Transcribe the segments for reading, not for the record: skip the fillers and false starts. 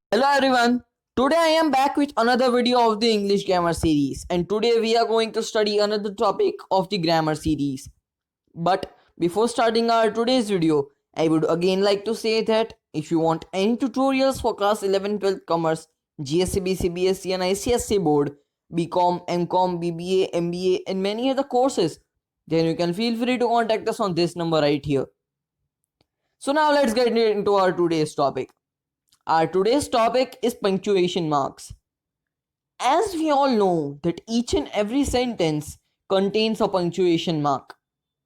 Hello everyone. Today I am back with another video of the English grammar series, and today we are going to study another topic of the grammar series. But before starting our today's video, I would again like to say that if you want any tutorials for class 11 12th commerce, GSCB, CBSE and ICSE board, BCom, MCom, BBA, MBA and many other courses, then you can feel free to contact us on this number right here. So now let's get into our today's topic. Our today's topic is punctuation marks. As we all know that each and every sentence contains a punctuation mark,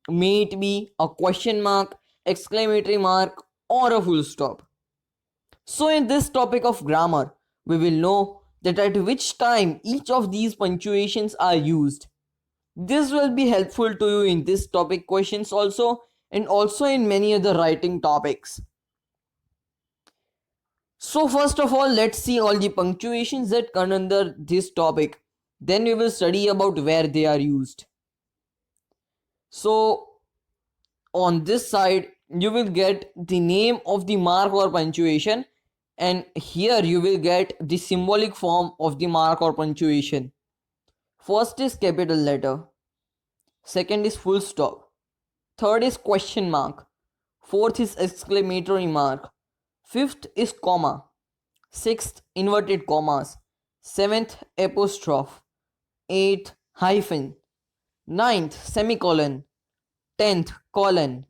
may it be a question mark, exclamatory mark or a full stop. So in this topic of grammar, we will know that at which time each of these punctuations are used. This will be helpful to you in this topic questions also and also in many other writing topics. So first of all, let's see all the punctuations that come under this topic. Then we will study about where they are used. So on this side, you will get the name of the mark or punctuation, and here you will get the symbolic form of the mark or punctuation. First is capital letter. Second is full stop. Third is question mark. Fourth is exclamatory mark. Fifth is comma. Sixth, inverted commas. Seventh, apostrophe. Eighth, hyphen. Ninth, semicolon. 10th, colon.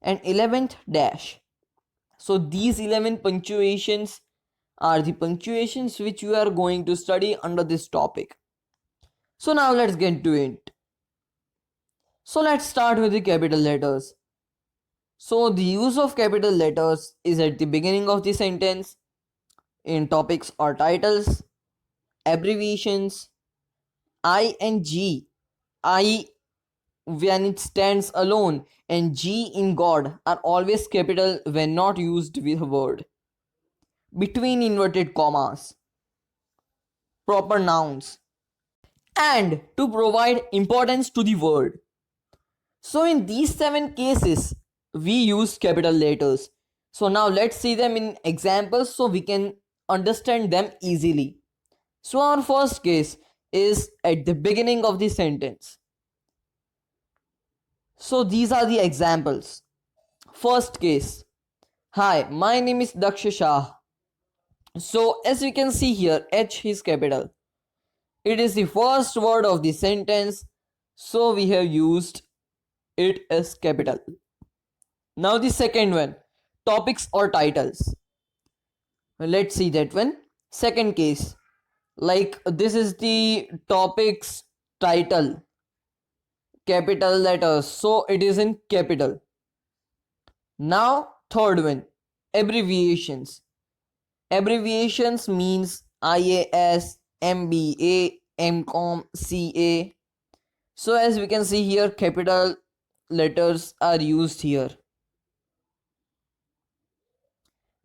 And 11th, dash. So these 11 punctuations are the punctuations which we are going to study under this topic. So now let's get to it. So let's start with the capital letters. So the use of capital letters is at the beginning of the sentence, in topics or titles, abbreviations, I and G. I when it stands alone and G in God are always capital when not used with a word. Between inverted commas, proper nouns, and to provide importance to the word. So in these 7 cases, we use capital letters. So now let's see them in examples so we can understand them easily. So our first case is at the beginning of the sentence. So these are the examples. First case. Hi, my name is Daksha Shah. So as you can see here, H is capital. It is the first word of the sentence, so we have used it as capital. Now the second one, topics or titles. Let's see that one. Second case, like this is the topics title, capital letters, so it is in capital. Now third one, abbreviations. Abbreviations means IAS, MBA, MCOM, CA. So as we can see here, capital letters are used here.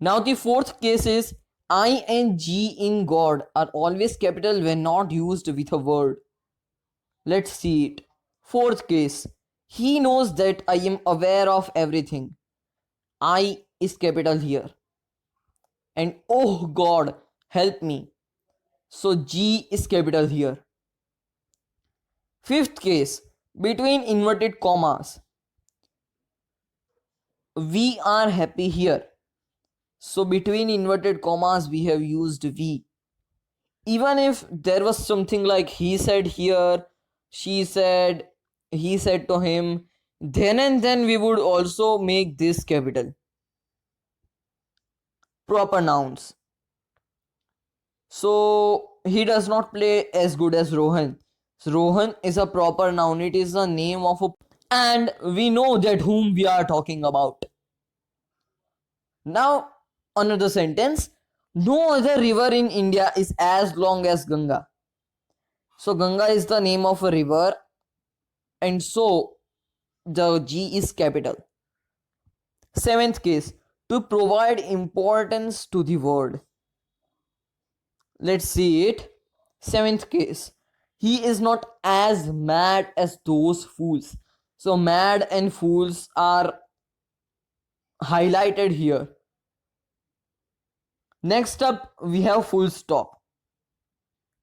Now the fourth case is I and G in God are always capital when not used with a word. Let's see it. Fourth case. He knows that I am aware of everything. I is capital here. And oh God, help me. So G is capital here. Fifth case. Between inverted commas. We are happy here. So between inverted commas we have used we. Even if there was something like he said here, she said, he said to him, then and then we would also make this capital. Proper nouns. So he does not play as good as Rohan. So Rohan is a proper noun. It is the name of a, and we know that whom we are talking about. Now another sentence. No other river in India is as long as Ganga. So Ganga is the name of a river, and so the G is capital. Seventh case, to provide importance to the word. Let's see it. Seventh case, he is not as mad as those fools. So mad and fools are highlighted here. Next up, we have full stop.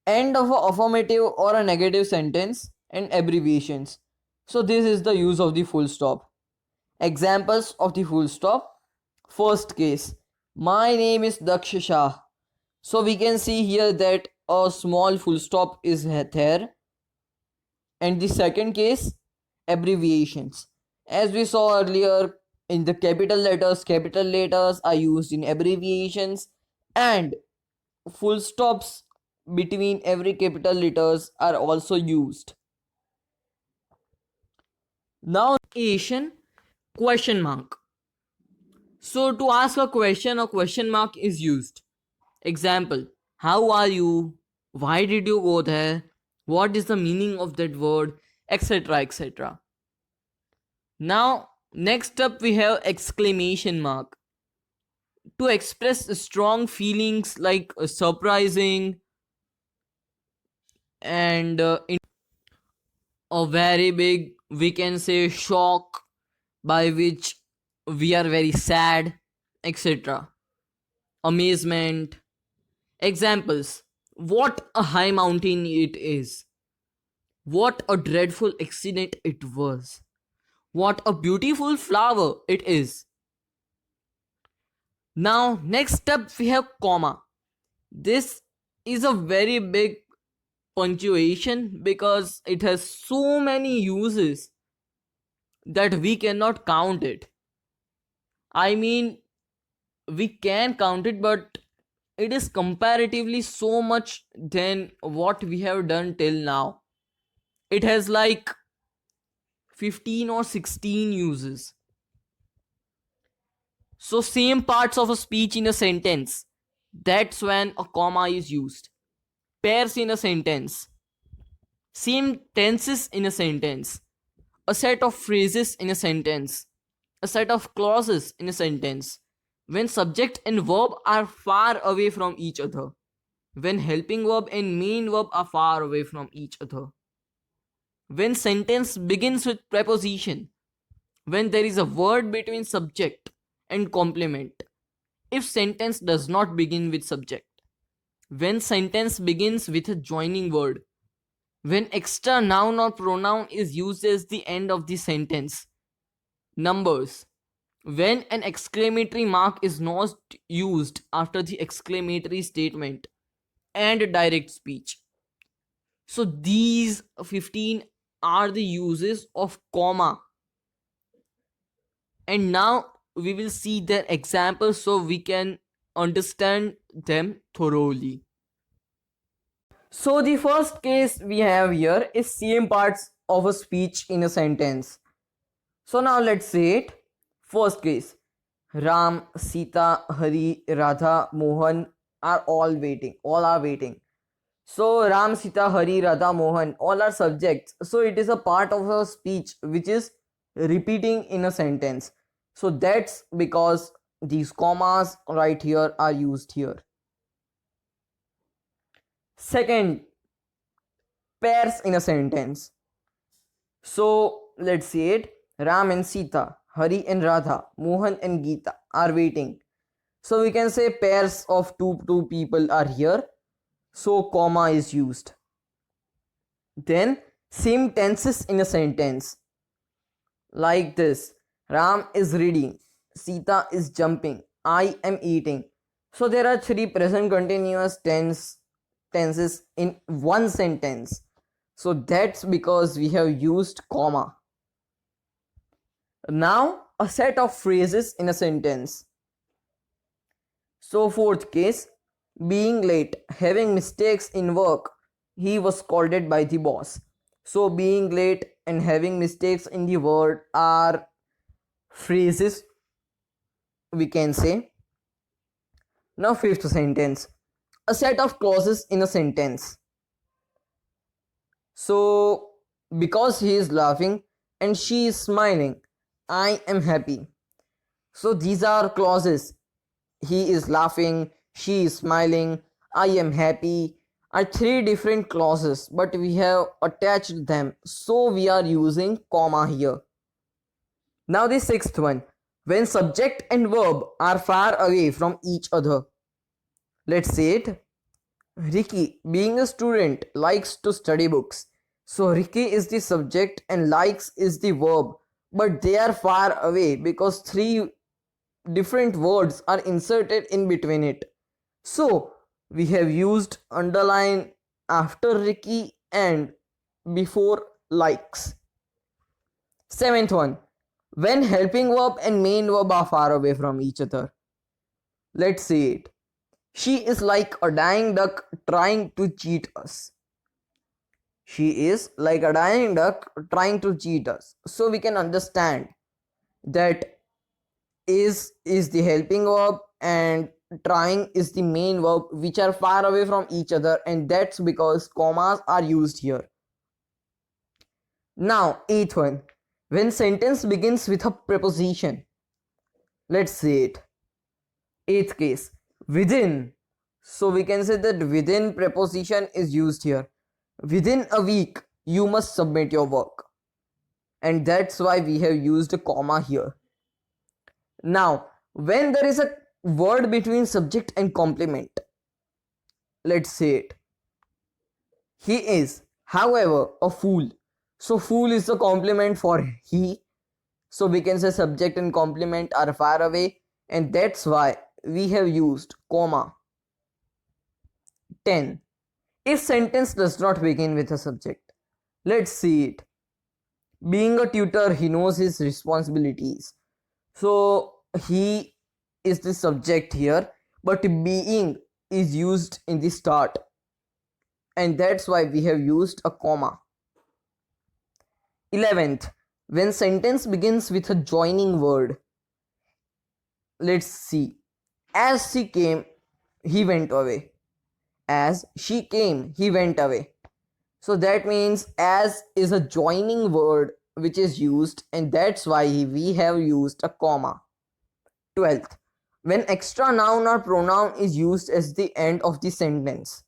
End of a affirmative or a negative sentence and abbreviations. So this is the use of the full stop. Examples of the full stop. First case, my name is Daksh Shah. So we can see here that a small full stop is there. And the second case, abbreviations. As we saw earlier, in the capital letters are used in abbreviations, and full stops between every capital letters are also used. Now, Asian question mark. So to ask a question mark is used. Example, how are you? Why did you go there? What is the meaning of that word? Etc. etc. Now, next up we have exclamation mark. To express strong feelings like surprising and a very big, we can say, shock, by which we are very sad, etc. Amazement. Examples, what a high mountain it is. What a dreadful accident it was. What a beautiful flower it is. Now, next up we have comma. This is a very big punctuation because it has so many uses that we cannot count it. I mean, we can count it, but it is comparatively so much than what we have done till now. It has like 15 or 16 uses. So, same parts of a speech in a sentence. That's when a comma is used. Pairs in a sentence. Same tenses in a sentence. A set of phrases in a sentence. A set of clauses in a sentence. When subject and verb are far away from each other. When helping verb and main verb are far away from each other. When sentence begins with preposition. When there is a word between subject and complement. If sentence does not begin with subject. When sentence begins with a joining word. When extra noun or pronoun is used as the end of the sentence. Numbers. When an exclamatory mark is not used after the exclamatory statement. And direct speech. So these 15 are the uses of comma. And now we will see their examples so we can understand them thoroughly. So the first case we have here is same parts of a speech in a sentence. So now let's say it. First case, Ram, Sita, Hari, Radha, Mohan are all waiting. All are waiting. So Ram, Sita, Hari, Radha, Mohan, all are subjects. So it is a part of a speech which is repeating in a sentence. So that's because these commas right here are used here. Second, pairs in a sentence. So let's say it. Ram and Sita, Hari and Radha, Mohan and Geeta are waiting. So we can say pairs of two people are here. So comma is used. Then same tenses in a sentence. Like this. Ram is reading. Sita is jumping. I am eating. So there are three present continuous tenses in one sentence. So that's because we have used comma. Now a set of phrases in a sentence. So fourth case, being late, having mistakes in work, he was scolded by the boss. So being late and having mistakes in the word are phrases, we can say. Now fifth sentence, a set of clauses in a sentence. So because he is laughing and she is smiling, I am happy. So these are clauses. He is laughing, she is smiling, I am happy are three different clauses, but we have attached them, so we are using comma here. Now the sixth one, when subject and verb are far away from each other. Let's say it. Ricky, being a student, likes to study books. So Ricky is the subject and likes is the verb, but they are far away because three different words are inserted in between it. So we have used underline after Ricky and before likes. Seventh one, when helping verb and main verb are far away from each other. Let's see it. She is like a dying duck trying to cheat us. She is like a dying duck trying to cheat us. So we can understand that is the helping verb and trying is the main verb, which are far away from each other, and that's because commas are used here. Now, eighth one, when sentence begins with a preposition. Let's see it. Eighth case, within. So we can say that within preposition is used here. Within a week, you must submit your work. And that's why we have used a comma here. Now, when there is a word between subject and complement, let's say it. He is, however, a fool. So fool is the complement for he. So we can say subject and complement are far away, and that's why we have used comma. 10. If sentence does not begin with a subject, let's see it. Being a tutor, he knows his responsibilities. So he is the subject here, but being is used in the start, and that's why we have used a comma. 11th, when sentence begins with a joining word. Let's see. As she came, he went away. As she came, he went away. So that means as is a joining word which is used, and that's why we have used a comma. 12th, when extra noun or pronoun is used as the end of the sentence.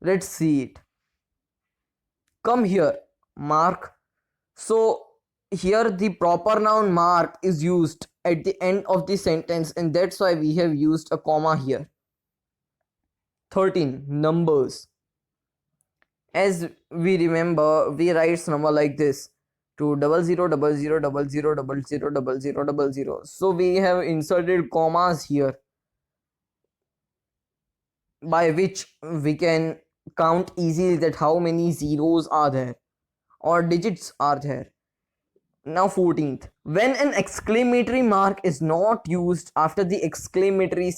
Let's see it. Come here, Mark. So here the proper noun Mark is used at the end of the sentence, and that's why we have used a comma here. 13. Numbers. As we remember, we write number like this to 000000000000. So we have inserted commas here, by which we can count easily that how many zeros are there or digits are there. Now 14th, when an exclamatory mark is not used after the exclamatory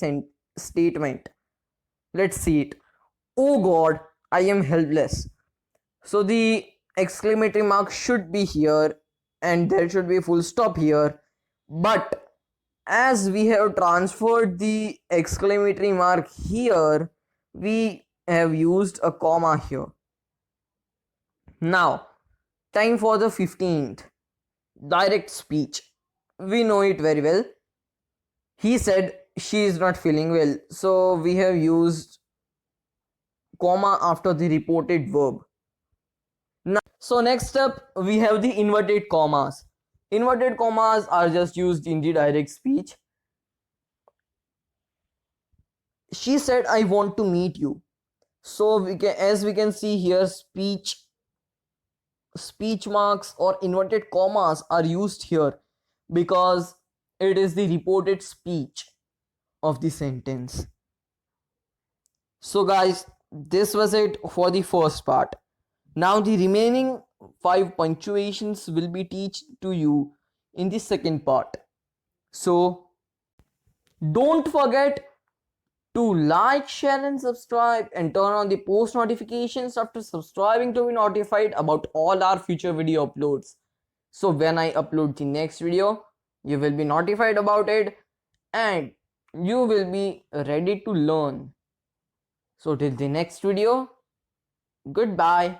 statement. Let's see it. Oh God, I am helpless. So the exclamatory mark should be here and there should be a full stop here, but as we have transferred the exclamatory mark here, we have used a comma here. Now time for the 15th, direct speech. We know it very well. He said she is not feeling well, so we have used comma after the reported verb. So next up we have the inverted commas. Inverted commas are just used in the direct speech. She said I want to meet you. So as we can see here, speech marks or inverted commas are used here because it is the reported speech of the sentence. So guys, this was it for the first part. Now the remaining 5 punctuations will be taught to you in the second part. So don't forget to like, share and subscribe, and turn on the post notifications after subscribing to be notified about all our future video uploads. So when I upload the next video, you will be notified about it and you will be ready to learn. So till the next video, goodbye.